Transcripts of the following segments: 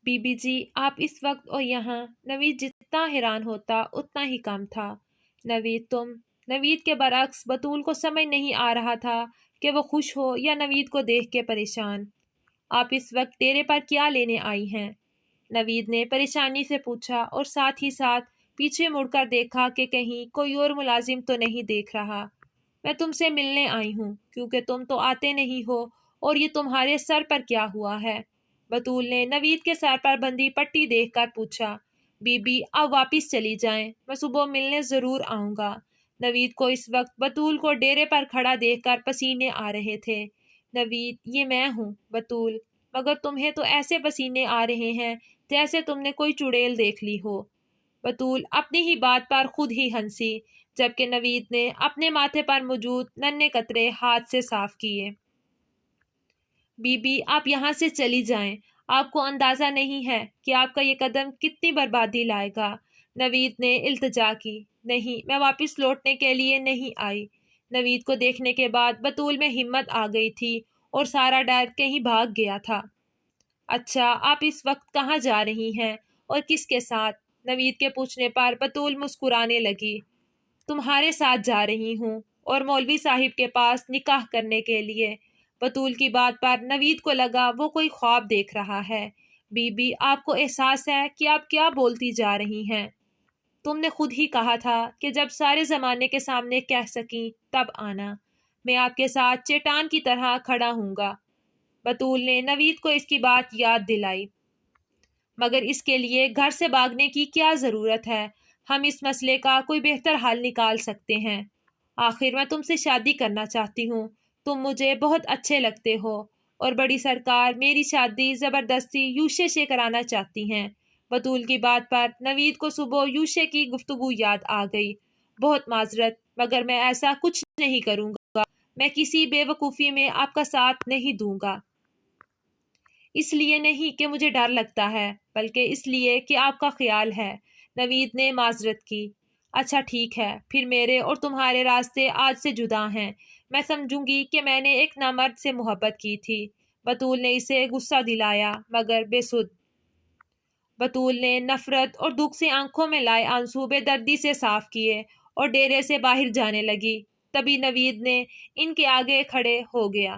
Be B G آپ اس وقت اور یہاں۔ نوید جتنا حیران ہوتا اتنا ہی کم تھا۔ نوید کے برعکس بطول کو سمجھ نہیں آ رہا تھا کہ وہ خوش ہو یا نوید کو دیکھ کے پریشان۔ آپ اس وقت ڈیرے پر کیا لینے آئی ہیں؟ نوید نے پریشانی سے پوچھا اور ساتھ ہی ساتھ پیچھے مڑ کر دیکھا کہ کہیں کوئی اور ملازم تو نہیں دیکھ رہا۔ میں تم سے ملنے آئی ہوں کیونکہ تم تو آتے نہیں ہو اور یہ تمہارے سر پر کیا ہوا ہے؟ بطول نے نوید کے سر پر بندھی پٹی دیکھ کر پوچھا۔ بی بی اب واپس چلی جائیں، میں صبح ملنے ضرور آؤں گا۔ نوید کو اس وقت بطول کو ڈیرے پر کھڑا دیکھ کر پسینے آ رہے تھے۔ نوید یہ میں ہوں بطول، مگر تمہیں تو ایسے پسینے آ رہے ہیں جیسے تم نے کوئی چڑیل دیکھ لی ہو۔ بطول اپنی ہی بات پر خود ہی ہنسی جبکہ نوید نے اپنے ماتھے پر موجود ننھے قطرے ہاتھ سے صاف کیے۔ بی بی آپ یہاں سے چلی جائیں، آپ کو اندازہ نہیں ہے کہ آپ کا یہ قدم کتنی بربادی لائے گا۔ نوید نے التجا کی۔ نہیں، میں واپس لوٹنے کے لیے نہیں آئی۔ نوید کو دیکھنے کے بعد بطول میں ہمت آ گئی تھی اور سارا ڈر کہیں بھاگ گیا تھا۔ اچھا آپ اس وقت کہاں جا رہی ہیں اور کس کے ساتھ؟ نوید کے پوچھنے پر بطول مسکرانے لگی۔ تمہارے ساتھ جا رہی ہوں اور مولوی صاحب کے پاس نکاح کرنے کے لیے۔ بطول کی بات پر نوید کو لگا وہ کوئی خواب دیکھ رہا ہے۔ بی بی آپ کو احساس ہے کہ آپ کیا بولتی جا رہی ہیں؟ تم نے خود ہی کہا تھا کہ جب سارے زمانے کے سامنے کہہ سکیں تب آنا۔ میں آپ کے ساتھ چٹان کی طرح کھڑا ہوں گا۔ بطول نے نوید کو اس کی بات یاد دلائی۔ مگر اس کے لیے گھر سے بھاگنے کی کیا ضرورت ہے؟ ہم اس مسئلے کا کوئی بہتر حل نکال سکتے ہیں۔ آخر میں تم سے شادی کرنا چاہتی ہوں، تم مجھے بہت اچھے لگتے ہو اور بڑی سرکار میری شادی زبردستی یوشے سے کرانا چاہتی ہیں۔ بطول کی بات پر نوید کو صبح یوشے کی گفتگو یاد آ گئی۔ بہت معذرت مگر میں ایسا کچھ نہیں کروں گا، میں کسی بے وقوفی میں آپ کا ساتھ نہیں دوں گا۔ اس لیے نہیں کہ مجھے ڈر لگتا ہے بلکہ اس لیے کہ آپ کا خیال ہے۔ نوید نے معذرت کی۔ اچھا ٹھیک ہے، پھر میرے اور تمہارے راستے آج سے جدا ہیں۔ میں سمجھوں گی کہ میں نے ایک نامرد سے محبت کی تھی۔ بطول نے اسے غصہ دلایا مگر بے سود۔ بطول نے نفرت اور دکھ سے آنکھوں میں لائے آنسو بے دردی سے صاف کیے اور ڈیرے سے باہر جانے لگی۔ تبھی نوید نے ان کے آگے کھڑے ہو گیا۔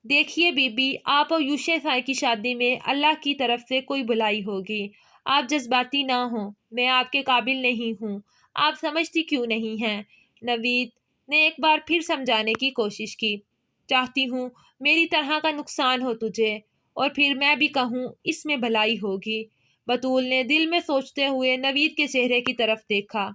دیکھیے بی بی آپ اور یوشے صاحب کی شادی میں اللہ کی طرف سے کوئی بھلائی ہوگی۔ آپ جذباتی نہ ہوں، میں آپ کے قابل نہیں ہوں۔ آپ سمجھتی کیوں نہیں ہیں؟ نوید نے ایک بار پھر سمجھانے کی کوشش کی۔ چاہتی ہوں میری طرح کا نقصان ہو تجھے اور پھر میں بھی کہوں اس میں بھلائی ہوگی۔ بطول نے دل میں سوچتے ہوئے نوید کے چہرے کی طرف دیکھا۔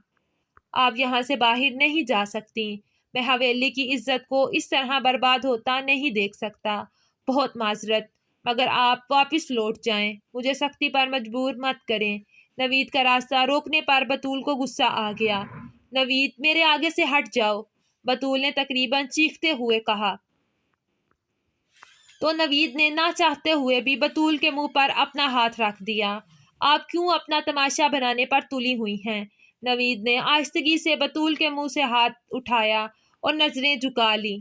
آپ یہاں سے باہر نہیں جا سکتی۔ میں حویلی کی عزت کو اس طرح برباد ہوتا نہیں دیکھ سکتا۔ بہت معذرت مگر آپ واپس لوٹ جائیں، مجھے سختی پر مجبور مت کریں۔ نوید کا راستہ روکنے پر بطول کو غصہ آ گیا۔ نوید میرے آگے سے ہٹ جاؤ، بطول نے تقریباً چیختے ہوئے کہا۔ تو نوید نے نہ چاہتے ہوئے بھی بطول کے منہ پر اپنا ہاتھ رکھ دیا۔ آپ کیوں اپنا تماشا بنانے پر تلی ہوئی ہیں؟ نوید نے آہستگی سے بطول کے منہ سے ہاتھ اٹھایا اور نظریں جھکا لی۔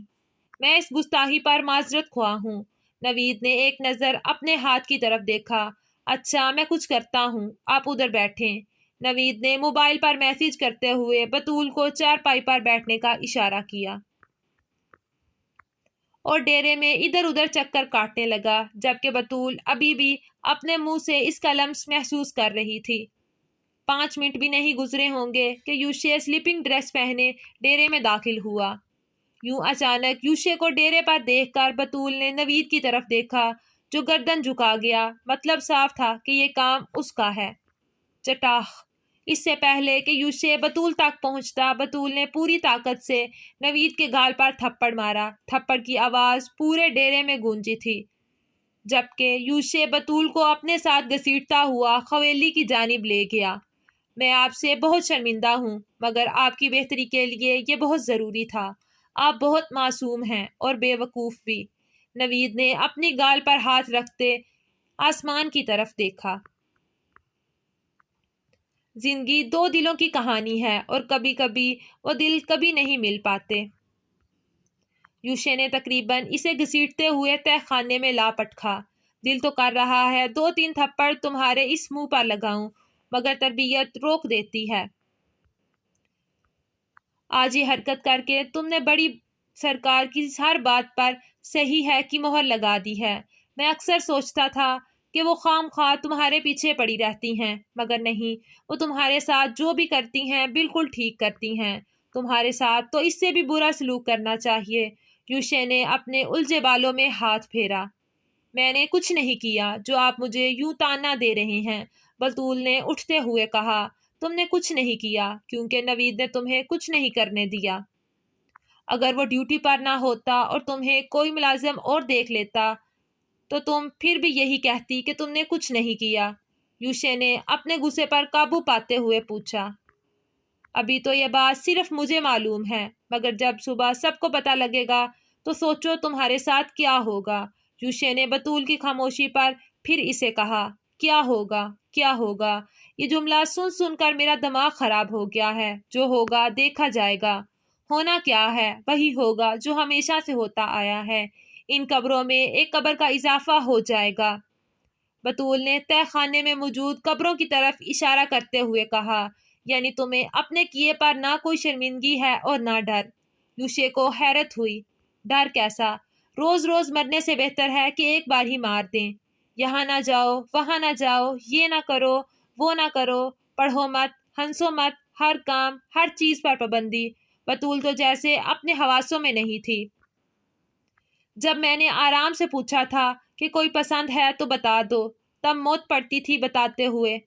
میں اس گستاخی پر معذرت خواہ ہوں۔ نوید نے ایک نظر اپنے ہاتھ کی طرف دیکھا۔ اچھا میں کچھ کرتا ہوں، آپ ادھر بیٹھیں۔ نوید نے موبائل پر میسج کرتے ہوئے بطول کو چارپائی پر بیٹھنے کا اشارہ کیا اور ڈیرے میں ادھر ادھر چکر کاٹنے لگا جبکہ بطول ابھی بھی اپنے منہ سے اس کا لمس محسوس کر رہی تھی۔ 5 منٹ بھی نہیں گزرے ہوں گے کہ یوشے سلیپنگ ڈریس پہنے ڈیرے میں داخل ہوا۔ یوں اچانک یوشے کو ڈیرے پر دیکھ کر بطول نے نوید کی طرف دیکھا جو گردن جھکا گیا۔ مطلب صاف تھا کہ یہ کام اس کا ہے۔ چٹاخ! اس سے پہلے کہ یوشے بطول تک پہنچتا بطول نے پوری طاقت سے نوید کے گال پر تھپڑ مارا۔ تھپڑ کی آواز پورے ڈیرے میں گونجی تھی جبکہ یوشے بطول کو اپنے ساتھ گھسیٹتا ہوا حویلی کی جانب لے گیا۔ میں آپ سے بہت شرمندہ ہوں مگر آپ کی بہتری کے لیے یہ بہت ضروری تھا۔ آپ بہت معصوم ہیں اور بے وقوف بھی۔ نوید نے اپنی گال پر ہاتھ رکھتے آسمان کی طرف دیکھا۔ زندگی 2 دلوں کی کہانی ہے اور کبھی کبھی وہ دل کبھی نہیں مل پاتے۔ یوشے نے تقریباً اسے گھسیٹتے ہوئے تہہ خانے میں لا پٹکا۔ دل تو کر رہا ہے 2-3 تھپڑ تمہارے اس منہ پر لگاؤں، مگر تربیت روک دیتی ہے۔ آج یہ حرکت کر کے تم نے بڑی سرکار کی ہر بات پر صحیح ہے کی مہر لگا دی ہے۔ میں اکثر سوچتا تھا کہ وہ خام خواہ تمہارے پیچھے پڑی رہتی ہیں، مگر نہیں، وہ تمہارے ساتھ جو بھی کرتی ہیں بالکل ٹھیک کرتی ہیں۔ تمہارے ساتھ تو اس سے بھی برا سلوک کرنا چاہیے۔ یوشے نے اپنے الجھے بالوں میں ہاتھ پھیرا۔ میں نے کچھ نہیں کیا جو آپ مجھے یوں تانا دے رہے ہیں، بطول نے اٹھتے ہوئے کہا۔ تم نے کچھ نہیں کیا کیونکہ نوید نے تمہیں کچھ نہیں کرنے دیا۔ اگر وہ ڈیوٹی پر نہ ہوتا اور تمہیں کوئی ملازم اور دیکھ لیتا تو تم پھر بھی یہی کہتی کہ تم نے کچھ نہیں کیا؟ یوشے نے اپنے غصے پر قابو پاتے ہوئے پوچھا۔ ابھی تو یہ بات صرف مجھے معلوم ہے، مگر جب صبح سب کو پتہ لگے گا تو سوچو تمہارے ساتھ کیا ہوگا۔ یوشے نے بطول کی خاموشی پر پھر اسے کہا، کیا ہوگا؟ کیا ہوگا؟ یہ جملہ سن سن کر میرا دماغ خراب ہو گیا ہے۔ جو ہوگا دیکھا جائے گا۔ ہونا کیا ہے؟ وہی ہوگا جو ہمیشہ سے ہوتا آیا ہے۔ ان قبروں میں ایک قبر کا اضافہ ہو جائے گا۔ بطول نے تہہ خانے میں موجود قبروں کی طرف اشارہ کرتے ہوئے کہا، یعنی تمہیں اپنے کیے پر نہ کوئی شرمندگی ہے اور نہ ڈر۔ یوشے کو حیرت ہوئی۔ ڈر کیسا؟ روز روز مرنے سے بہتر ہے کہ ایک بار ہی مار دیں۔ یہاں نہ جاؤ، وہاں نہ جاؤ، یہ نہ کرو، وہ نہ کرو، پڑھو مت، ہنسو مت، ہر کام، ہر چیز پر پابندی۔ بطول تو جیسے اپنے حواسوں میں نہیں تھی۔ جب میں نے آرام سے پوچھا تھا کہ کوئی پسند ہے تو بتا دو، تب موت پڑتی تھی بتاتے ہوئے،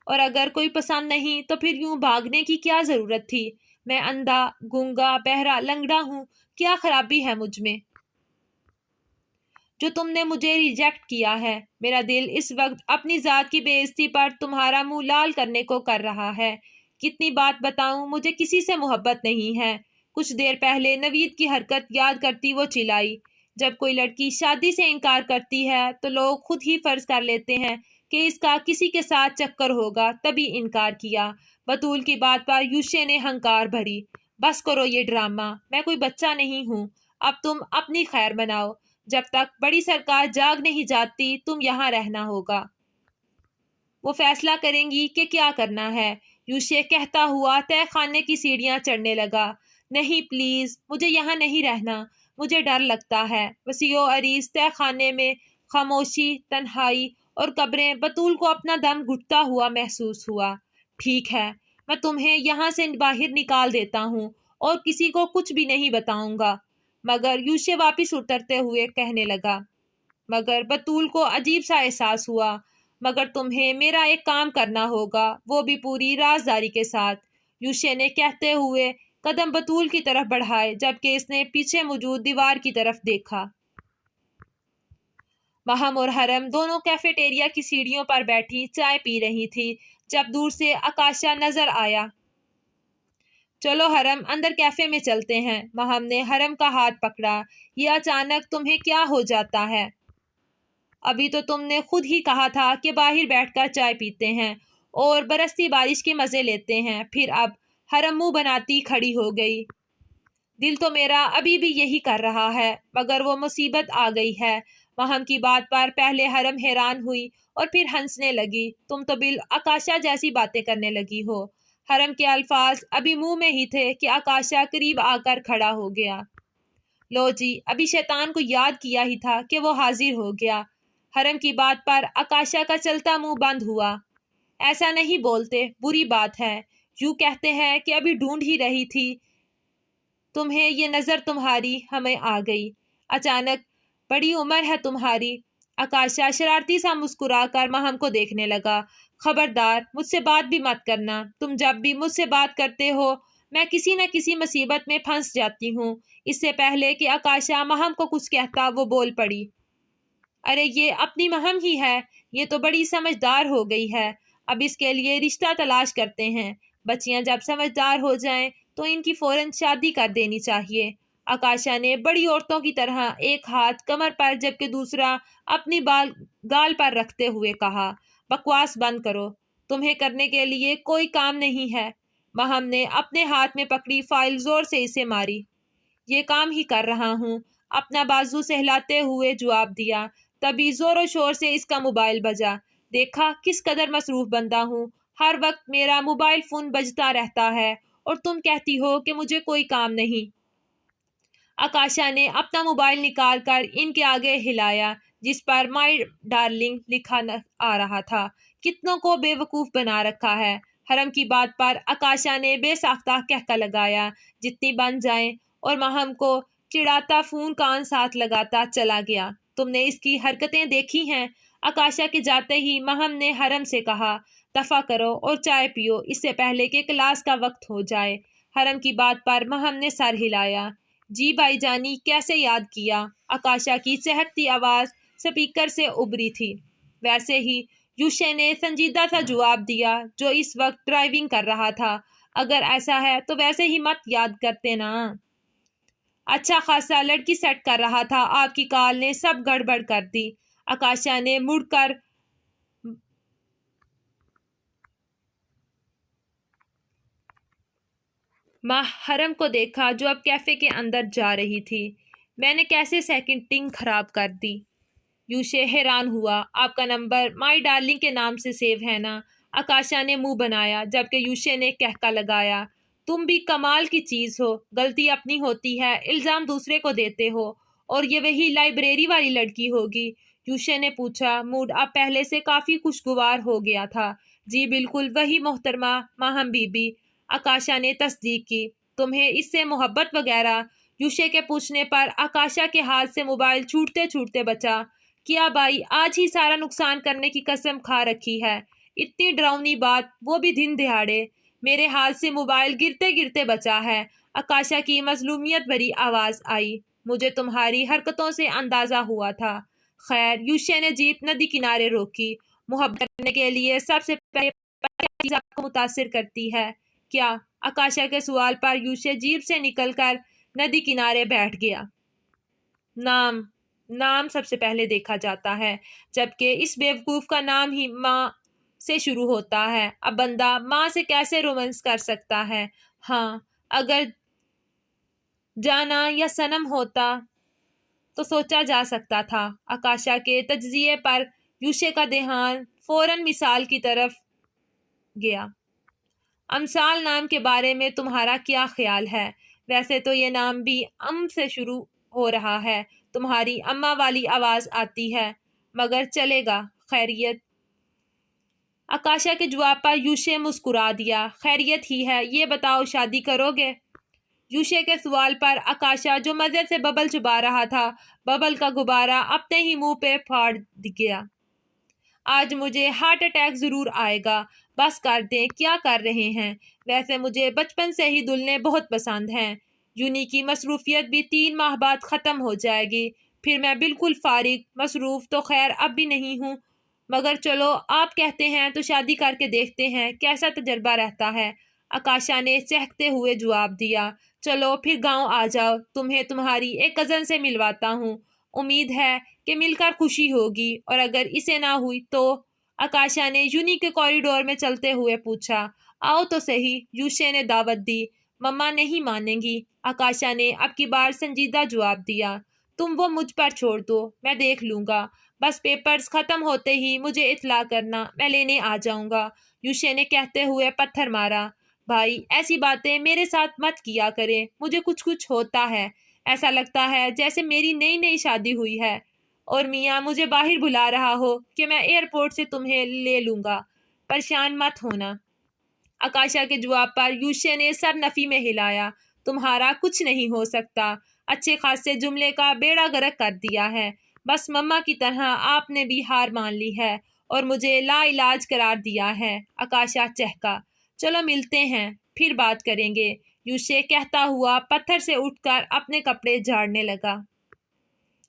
اور اگر کوئی پسند نہیں تو پھر یوں بھاگنے کی کیا ضرورت تھی؟ میں اندھا، گونگا، بہرا، لنگڑا ہوں، کیا خرابی ہے مجھ میں جو تم نے مجھے ریجیکٹ کیا ہے؟ میرا دل اس وقت اپنی ذات کی بے عزتی پر تمہارا منہ لال کرنے کو کر رہا ہے۔ کتنی بات بتاؤں، مجھے کسی سے محبت نہیں ہے۔ کچھ دیر پہلے نوید کی حرکت یاد کرتی وہ چلائی، جب کوئی لڑکی شادی سے انکار کرتی ہے تو لوگ خود ہی فرض کر لیتے ہیں کہ اس کا کسی کے ساتھ چکر ہوگا، تبھی انکار کیا۔ بطول کی بات پر یوشے نے ہنکار بھری۔ بس کرو یہ ڈرامہ، میں کوئی بچہ نہیں ہوں۔ اب تم اپنی خیر مناؤ۔ جب تک بڑی سرکار جاگ نہیں جاتی تم یہاں رہنا ہوگا۔ وہ فیصلہ کریں گی کہ کیا کرنا ہے۔ یوشے کہتا ہوا تہہ خانے کی سیڑھیاں چڑھنے لگا۔ نہیں پلیز، مجھے یہاں نہیں رہنا، مجھے ڈر لگتا ہے۔ وسیع و عریض تہہ خانے میں خاموشی، تنہائی اور قبریں، بطول کو اپنا دم گھٹتا ہوا محسوس ہوا۔ ٹھیک ہے، میں تمہیں یہاں سے باہر نکال دیتا ہوں اور کسی کو کچھ بھی نہیں بتاؤں گا، مگر یوشے واپس اترتے ہوئے کہنے لگا۔ مگر بطول کو عجیب سا احساس ہوا۔ مگر تمہیں میرا ایک کام کرنا ہوگا، وہ بھی پوری رازداری کے ساتھ، یوشے نے کہتے ہوئے قدم بطول کی طرف بڑھائے، جبکہ اس نے پیچھے موجود دیوار کی طرف دیکھا۔ مہم اور حرم دونوں کیفیٹیریا کی سیڑھیوں پر بیٹھی چائے پی رہی تھی جب دور سے آکاشا نظر آیا۔ چلو حرم، اندر کیفے میں چلتے ہیں۔ مہم نے حرم کا ہاتھ پکڑا۔ یہ اچانک تمہیں کیا ہو جاتا ہے؟ ابھی تو تم نے خود ہی کہا تھا کہ باہر بیٹھ کر چائے پیتے ہیں اور برستی بارش کے مزے لیتے ہیں، پھر اب؟ حرم منہ بناتی کھڑی ہو گئی۔ دل تو میرا ابھی بھی یہی کر رہا ہے، مگر وہ مصیبت آ گئی ہے۔ مہم کی بات پر پہلے حرم حیران ہوئی اور پھر ہنسنے لگی۔ تم تو آکاشا جیسی باتیں کرنے لگی ہو۔ حرم کے الفاظ ابھی منہ میں ہی تھے کہ آکاشا قریب آ کر کھڑا ہو گیا۔ لو جی، ابھی شیطان کو یاد کیا ہی تھا کہ وہ حاضر ہو گیا۔ حرم کی بات پر آکاشا کا چلتا منہ بند ہوا۔ ایسا نہیں بولتے، بری بات ہے۔ یوں کہتے ہیں کہ ابھی ڈھونڈ ہی رہی تھی تمہیں، یہ نظر تمہاری ہمیں آ گئی اچانک۔ بڑی عمر ہے تمہاری۔ آکاشا شرارتی سا مسکرا کر مہم کو دیکھنے لگا۔ خبردار، مجھ سے بات بھی مت کرنا۔ تم جب بھی مجھ سے بات کرتے ہو میں کسی نہ کسی مصیبت میں پھنس جاتی ہوں۔ اس سے پہلے کہ آکاشا مہم کو کچھ کہتا وہ بول پڑی۔ ارے یہ اپنی مہم ہی ہے، یہ تو بڑی سمجھدار ہو گئی ہے۔ اب اس کے لیے رشتہ تلاش کرتے ہیں۔ بچیاں جب سمجھدار ہو جائیں تو ان کی فوراً شادی کر دینی چاہیے۔ آکاشا نے بڑی عورتوں کی طرح ایک ہاتھ کمر پر جبکہ دوسرا اپنی گال پر رکھتے ہوئے کہا۔ بکواس بند کرو، تمہیں کرنے کے لیے کوئی کام نہیں ہے۔ مہم نے اپنے ہاتھ میں پکڑی فائل زور سے اسے ماری۔ یہ کام ہی کر رہا ہوں، اپنا بازو سہلاتے ہوئے جواب دیا۔ تبھی زور و شور سے اس کا موبائل بجا۔ دیکھا کس قدر مصروف بندہ ہوں، ہر وقت میرا موبائل فون بجتا رہتا ہے اور تم کہتی ہو کہ مجھے کوئی کام نہیں۔ آکاشا نے اپنا موبائل نکال کر ان کے آگے ہلایا جس پر مائی ڈارلنگ لکھا آ رہا تھا۔ کتنوں کو بے وقوف بنا رکھا ہے۔ حرم کی بات پر آکاشا نے بے ساختہ کہکا لگایا۔ جتنی بن جائیں، اور ماہم کو چڑھاتا فون کان ساتھ لگاتا چلا گیا۔ تم نے اس کی حرکتیں دیکھی ہیں؟ آکاشا کے جاتے ہی ماہم نے حرم سے کہا، دفع کرو اور چائے پیو اس سے پہلے کہ کلاس کا وقت ہو جائے۔ حرم کی بات پر ماہم نے سر ہلایا۔ جی بھائی جانی، کیسے یاد کیا؟ آکاشا کی چہکتی آواز سپیکر سے ابری تھی۔ ویسے ہی یوشے نے سنجیدہ سا جواب دیا جو اس وقت ڈرائیونگ کر رہا تھا۔ اگر ایسا ہے تو ویسے ہی مت یاد کرتے نا۔ اچھا خاصا لڑکی سیٹ کر رہا تھا، آپ کی کال نے سب گڑبڑ کر دی۔ آکاشا نے مڑ کر ماہ حرم کو دیکھا جو اب کیفے کے اندر جا رہی تھی۔ میں نے کیسے سیکنڈنگ خراب کر دی؟ یوشے حیران ہوا۔ آپ کا نمبر مائی ڈارلنگ کے نام سے سیو ہے نا؟ آکاشا نے منہ بنایا جبکہ یوشے نے کہکا لگایا۔ تم بھی کمال کی چیز ہو، غلطی اپنی ہوتی ہے، الزام دوسرے کو دیتے ہو، اور یہ وہی لائبریری والی لڑکی ہوگی؟ یوشے نے پوچھا۔ موڈ اب پہلے سے کافی خوشگوار ہو گیا تھا۔ جی بالکل وہی محترمہ ماہم بی بی، آکاشا نے تصدیق کی۔ تمہیں اس سے محبت وغیرہ؟ یوشے کے پوچھنے پر آکاشا کے ہاتھ سے موبائل چھوٹتے چھوٹتے بچا۔ کیا بھائی، آج ہی سارا نقصان کرنے کی قسم کھا رکھی ہے؟ اتنی ڈراؤنی بات، وہ بھی دن دہاڑے؟ میرے ہاتھ سے موبائل گرتے گرتے بچا ہے۔ آکاشا کی مظلومیت بھری آواز آئی۔ مجھے تمہاری حرکتوں سے اندازہ ہوا تھا۔ خیر، یوشے نے جیپ ندی کنارے روکی۔ محبت کرنے کے لیے سب سے پہلے کیا چیز آپ کو متاثر کرتی ہے؟ کیا؟ آکاشا کے سوال پر یوشے جیپ سے نکل کر ندی کنارے بیٹھ گیا۔ نام سب سے پہلے دیکھا جاتا ہے، جبکہ اس بیوقوف کا نام ہی ماں سے شروع ہوتا ہے۔ اب بندہ ماں سے کیسے رومانس کر سکتا ہے؟ ہاں، اگر جانا یا سنم ہوتا تو سوچا جا سکتا تھا۔ آکاشا کے تجزیے پر یوشے کا دھیان فوراً مثال کی طرف گیا۔ امثال نام کے بارے میں تمہارا کیا خیال ہے؟ ویسے تو یہ نام بھی سے شروع ہو رہا ہے۔ تمہاری اماں والی آواز آتی ہے، مگر چلے گا۔ خیریت؟ آکاشا کے جواب پر یوشے مسکرا دیا۔ خیریت ہی ہے، یہ بتاؤ شادی کرو گے؟ یوشے کے سوال پر آکاشا جو مزے سے ببل چبا رہا تھا، ببل کا غبارہ اپنے ہی منہ پہ پھاڑ گیا۔ آج مجھے ہارٹ اٹیک ضرور آئے گا۔ بس کر دیں، کیا کر رہے ہیں؟ ویسے مجھے بچپن سے ہی دلہنیں بہت پسند ہیں۔ یونی کی مصروفیت بھی 3 ماہ بعد ختم ہو جائے گی، پھر میں بالکل فارغ۔ مصروف تو خیر اب بھی نہیں ہوں، مگر چلو آپ کہتے ہیں تو شادی کر کے دیکھتے ہیں کیسا تجربہ رہتا ہے۔ آکاشا نے چہکتے ہوئے جواب دیا۔ چلو پھر گاؤں آ جاؤ، تمہیں تمہاری ایک کزن سے ملواتا ہوں، امید ہے کہ مل کر خوشی ہوگی، اور اگر اسے نہ ہوئی تو؟ آکاشا نے یونی کے کوریڈور میں چلتے ہوئے پوچھا۔ آؤ تو صحیح، یوشے نے دعوت دی۔ مما نہیں مانیں گی، آکاشا نے اب کی بار سنجیدہ جواب دیا۔ تم وہ مجھ پر چھوڑ دو، میں دیکھ لوں گا، بس پیپرز ختم ہوتے ہی مجھے اطلاع کرنا، میں لینے آ جاؤں گا۔ یوشے نے کہتے ہوئے پتھر مارا۔ بھائی ایسی باتیں میرے ساتھ مت کیا کریں، مجھے کچھ ہوتا ہے، ایسا لگتا ہے جیسے میری نئی شادی ہوئی ہے، اور میاں مجھے باہر بلا رہا ہو کہ میں ایئرپورٹ سے تمہیں لے لوں گا، پریشان مت ہونا۔ آکاشا کے جواب پر یوشے نے سر نفی میں ہلایا۔ تمہارا کچھ نہیں ہو سکتا، اچھے خاصے جملے کا بیڑا غرق کر دیا ہے، بس مما کی طرح آپ نے بھی ہار مان لی ہے اور مجھے لا علاج قرار دیا ہے۔ آکاشا چہکا۔ چلو ملتے ہیں، پھر بات کریں گے، یوشے کہتا ہوا پتھر سے اٹھ کر اپنے کپڑے جھاڑنے لگا۔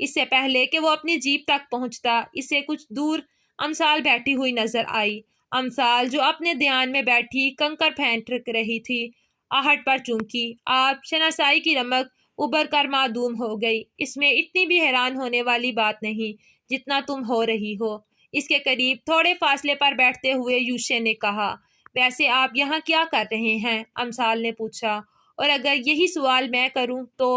اس سے پہلے کہ وہ اپنی جیپ تک پہنچتا، اسے کچھ دور امثال بیٹھی ہوئی نظر آئی۔ امثال جو اپنے دھیان میں بیٹھی کنکر پھینک رہی تھی، آہٹ پر چونکی۔ آپ شناسائی کی رمق ابھر کر معدوم ہو گئی۔ اس میں اتنی بھی حیران ہونے والی بات نہیں جتنا تم ہو رہی ہو۔ اس کے قریب تھوڑے فاصلے پر بیٹھتے ہوئے یوشے نے کہا۔ ویسے آپ یہاں کیا کر رہے ہیں؟ امثال نے پوچھا۔ اور اگر یہی سوال میں کروں تو؟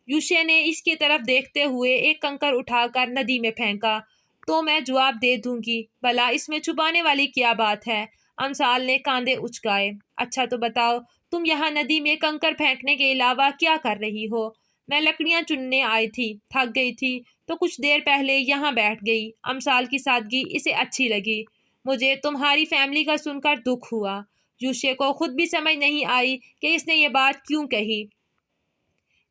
یوشے نے اس کی طرف دیکھتے ہوئے ایک کنکر اٹھا کر ندی میں پھینکا۔ تو میں جواب دے دوں گی، بھلا اس میں چھپانے والی کیا بات ہے؟ امثال نے کاندھے اچکائے۔ اچھا تو بتاؤ، تم یہاں ندی میں کنکر پھینکنے کے علاوہ کیا کر رہی ہو؟ میں لکڑیاں چننے آئی تھی، تھک گئی تھی تو کچھ دیر پہلے یہاں بیٹھ گئی۔ امثال کی سادگی اسے اچھی لگی۔ مجھے تمہاری فیملی کا سن کر دکھ ہوا۔ یوشے کو خود بھی سمجھ نہیں آئی کہ اس نے یہ بات کیوں کہی۔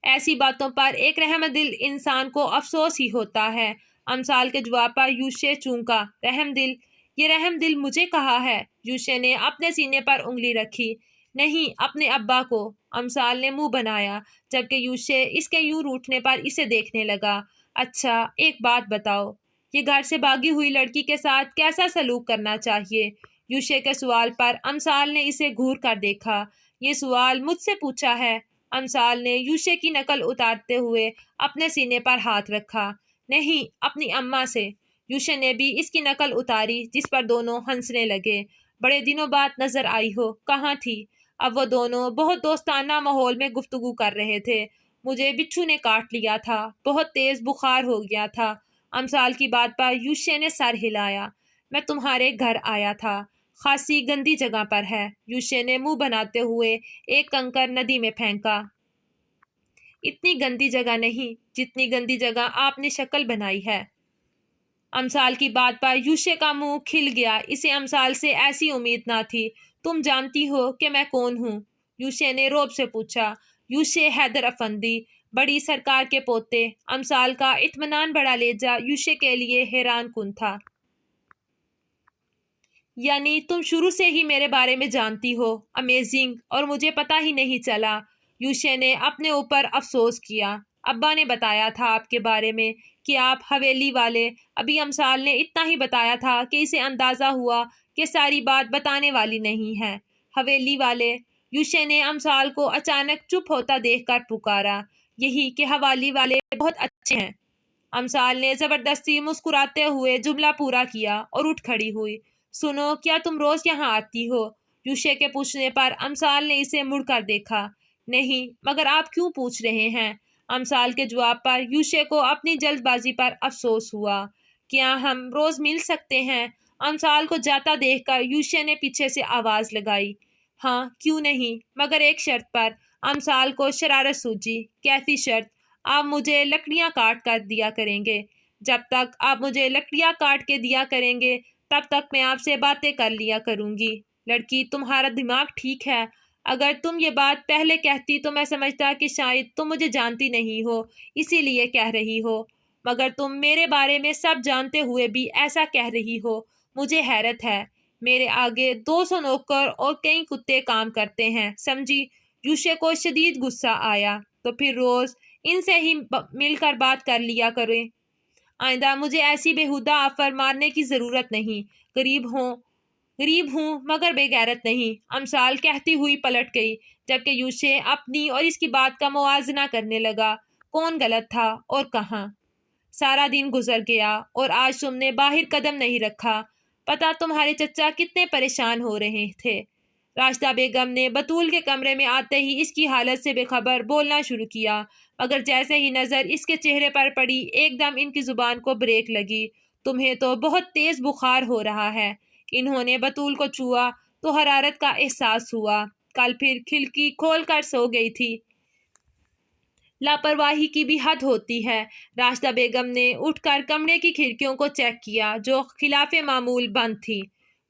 ایسی باتوں پر ایک رحم دل انسان کو افسوس ہی ہوتا ہے۔ امثال کے جواب پر یوشے چونکا۔ رحم دل؟ یہ رحم دل مجھے کہا ہے؟ یوشے نے اپنے سینے پر انگلی رکھی۔ نہیں، اپنے ابا کو۔ امثال نے منہ بنایا، جبکہ یوشے اس کے یوں روٹھنے پر اسے دیکھنے لگا۔ اچھا، ایک بات بتاؤ، یہ گھر سے بھاگی ہوئی لڑکی کے ساتھ کیسا سلوک کرنا چاہیے؟ یوشے کے سوال پر امثال نے اسے گھور کر دیکھا۔ یہ سوال مجھ سے پوچھا ہے؟ امثال نے یوشے کی نقل اتارتے ہوئے اپنے سینے پر ہاتھ رکھا۔ نہیں، اپنی اماں سے۔ یوشے نے بھی اس کی نقل اتاری، جس پر دونوں ہنسنے لگے۔ بڑے دنوں بعد نظر آئی ہو، کہاں تھی؟ اب وہ دونوں بہت دوستانہ ماحول میں گفتگو کر رہے تھے۔ مجھے بچھو نے کاٹ لیا تھا، بہت تیز بخار ہو گیا تھا۔ امثال کی بات پر یوشے نے سر ہلایا۔ میں تمہارے گھر آیا تھا، خاصی گندی جگہ پر ہے۔ یوشے نے منہ بناتے ہوئے ایک کنکر ندی میں پھینکا۔ اتنی گندی جگہ نہیں جتنی گندی جگہ آپ نے شکل بنائی ہے۔ امثال کی بات پر یوشے کا منہ کھل گیا۔ اسے امثال سے ایسی امید نہ تھی۔ تم جانتی ہو کہ میں کون ہوں؟ یوشے نے رعب سے پوچھا۔ یوشے حیدر افندی، بڑی سرکار کے پوتے۔ امثال کا اطمینان بڑا لہجہ یوشے کے لیے حیران کن تھا۔ یعنی تم شروع سے ہی میرے بارے میں جانتی ہو؟ امیزنگ، اور مجھے پتہ ہی نہیں چلا۔ یوشے نے اپنے اوپر افسوس کیا۔ ابا نے بتایا تھا آپ کے بارے میں کہ آپ حویلی والے۔ ابھی امثال نے اتنا ہی بتایا تھا کہ اسے اندازہ ہوا کہ ساری بات بتانے والی نہیں ہے۔ حویلی والے؟ یوشے نے امثال کو اچانک چپ ہوتا دیکھ کر پکارا۔ یہی کہ حوالی والے بہت اچھے ہیں۔ امثال نے زبردستی مسکراتے ہوئے جملہ پورا کیا اور اٹھ کھڑی ہوئی۔ سنو، کیا تم روز یہاں آتی ہو؟ یوشے کے پوچھنے پر امثال نے اسے مڑ کر دیکھا۔ نہیں، مگر آپ کیوں پوچھ رہے ہیں؟ امثال کے جواب پر یوشے کو اپنی جلد بازی پر افسوس ہوا۔ کیا ہم روز مل سکتے ہیں؟ امثال کو جاتا دیکھ کر یوشے نے پیچھے سے آواز لگائی۔ ہاں، کیوں نہیں، مگر ایک شرط پر۔ امثال کو شرارت سوجی۔ کیسی شرط؟ آپ مجھے لکڑیاں کاٹ کر دیا کریں گے۔ جب تک آپ مجھے لکڑیاں کاٹ کے دیا کریں گے تب تک میں آپ سے باتیں کر لیا کروں گی۔ لڑکی، تمہارا دماغ ٹھیک ہے؟ اگر تم یہ بات پہلے کہتی تو میں سمجھتا کہ شاید تم مجھے جانتی نہیں ہو، اسی لیے کہہ رہی ہو، مگر تم میرے بارے میں سب جانتے ہوئے بھی ایسا کہہ رہی ہو۔ مجھے حیرت ہے۔ میرے آگے 200 نوکر اور کئی کتے کام کرتے ہیں، سمجھی؟ یوشے کو شدید غصہ آیا۔ تو پھر روز ان سے ہی مل کر بات کر لیا کریں۔ آئندہ مجھے ایسی بےہودہ آفر مارنے کی ضرورت نہیں۔ غریب ہوں مگر بے غیرت نہیں، امثال کہتی ہوئی پلٹ گئی، جبکہ یوشے اپنی اور اس کی بات کا موازنہ کرنے لگا۔ کون غلط تھا اور کہاں؟ سارا دن گزر گیا اور آج تم نے باہر قدم نہیں رکھا۔ پتہ تمہارے چچا کتنے پریشان ہو رہے تھے۔ راشدہ بیگم نے بطول کے کمرے میں آتے ہی اس کی حالت سے بے خبر بولنا شروع کیا، مگر جیسے ہی نظر اس کے چہرے پر پڑی ایک دم ان کی زبان کو بریک لگی۔ تمہیں تو بہت تیز بخار ہو رہا ہے۔ انہوں نے بطول کو چھوا تو حرارت کا احساس ہوا۔ کل پھر کھڑکی کھول کر سو گئی تھی۔ لاپرواہی کی بھی حد ہوتی ہے۔ راشدہ بیگم نے اٹھ کر کمرے کی کھڑکیوں کو چیک کیا جو خلاف معمول بند تھی۔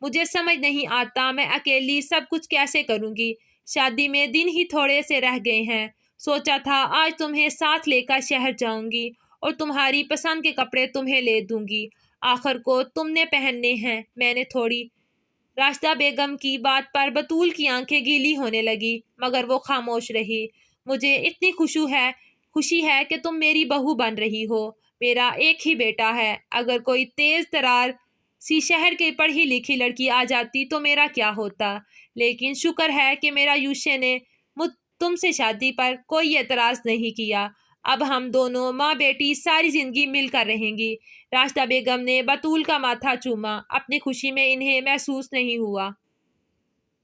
مجھے سمجھ نہیں آتا میں اکیلی سب کچھ کیسے کروں گی۔ شادی میں دن ہی تھوڑے سے رہ گئے ہیں۔ سوچا تھا آج تمہیں ساتھ لے کر شہر جاؤں گی اور تمہاری پسند کے کپڑے تمہیں لے دوں گی۔ آخر کو تم نے پہننے ہیں، میں نے تھوڑی۔ راشدہ بیگم کی بات پر بطول کی آنکھیں گیلی ہونے لگی، مگر وہ خاموش رہی۔ مجھے اتنی خوشی ہے کہ تم میری بہو بن رہی ہو۔ میرا ایک ہی بیٹا ہے۔ اگر کوئی تیز ترار سی شہر کی پڑھی لکھی لڑکی آ جاتی تو میرا کیا ہوتا؟ لیکن شکر ہے کہ میرا یوشے نے تم سے شادی پر کوئی اعتراض نہیں کیا۔ اب ہم دونوں ماں بیٹی ساری زندگی مل کر رہیں گی۔ راشدہ بیگم نے بطول کا ماتھا چوما۔ اپنی خوشی میں انہیں محسوس نہیں ہوا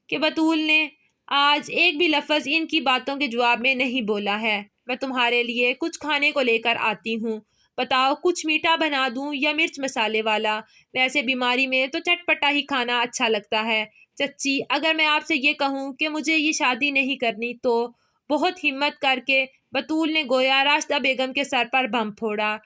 کہ بطول نے آج ایک بھی لفظ ان کی باتوں کے جواب میں نہیں بولا ہے، میں تمہارے لیے کچھ کھانے کو لے کر آتی ہوں۔ بتاؤ کچھ میٹھا بنا دوں یا مرچ مسالے والا؟ ویسے بیماری میں تو چٹپٹا ہی کھانا اچھا لگتا ہے۔ چچی اگر میں آپ سے یہ کہوں کہ مجھے یہ شادی نہیں کرنی تو؟ بہت ہمت کر کے بطول نے گویا راشدہ بیگم کے سر پر بم پھوڑا۔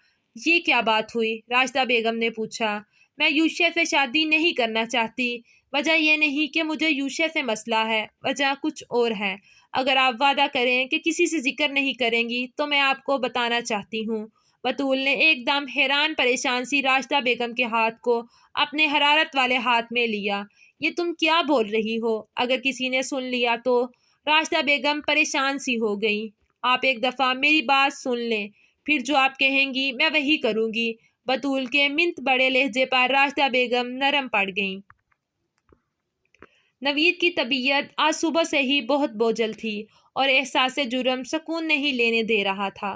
یہ کیا بات ہوئی؟ راشدہ بیگم نے پوچھا۔ میں یوشا سے شادی نہیں کرنا چاہتی۔ وجہ یہ نہیں کہ مجھے یوشا سے مسئلہ ہے، وجہ کچھ اور ہے۔ اگر آپ وعدہ کریں کہ کسی سے ذکر نہیں کریں گی تو میں آپ کو بتانا چاہتی ہوں۔ بطول نے ایک دم حیران پریشان سی راشدہ بیگم کے ہاتھ کو اپنے حرارت والے ہاتھ میں لیا۔ یہ تم کیا بول رہی ہو؟ اگر کسی نے سن لیا تو؟ راشدہ بیگم پریشان سی ہو گئی۔ آپ ایک دفعہ میری بات سن لیں، پھر جو آپ کہیں گی میں وہی کروں گی۔ بطول کے منت بڑے لہجے پر راشدہ بیگم نرم پڑ گئیں۔ نوید کی طبیعت آج صبح سے ہی بہت بوجھل تھی اور احساس جرم سکون نہیں لینے دے رہا تھا۔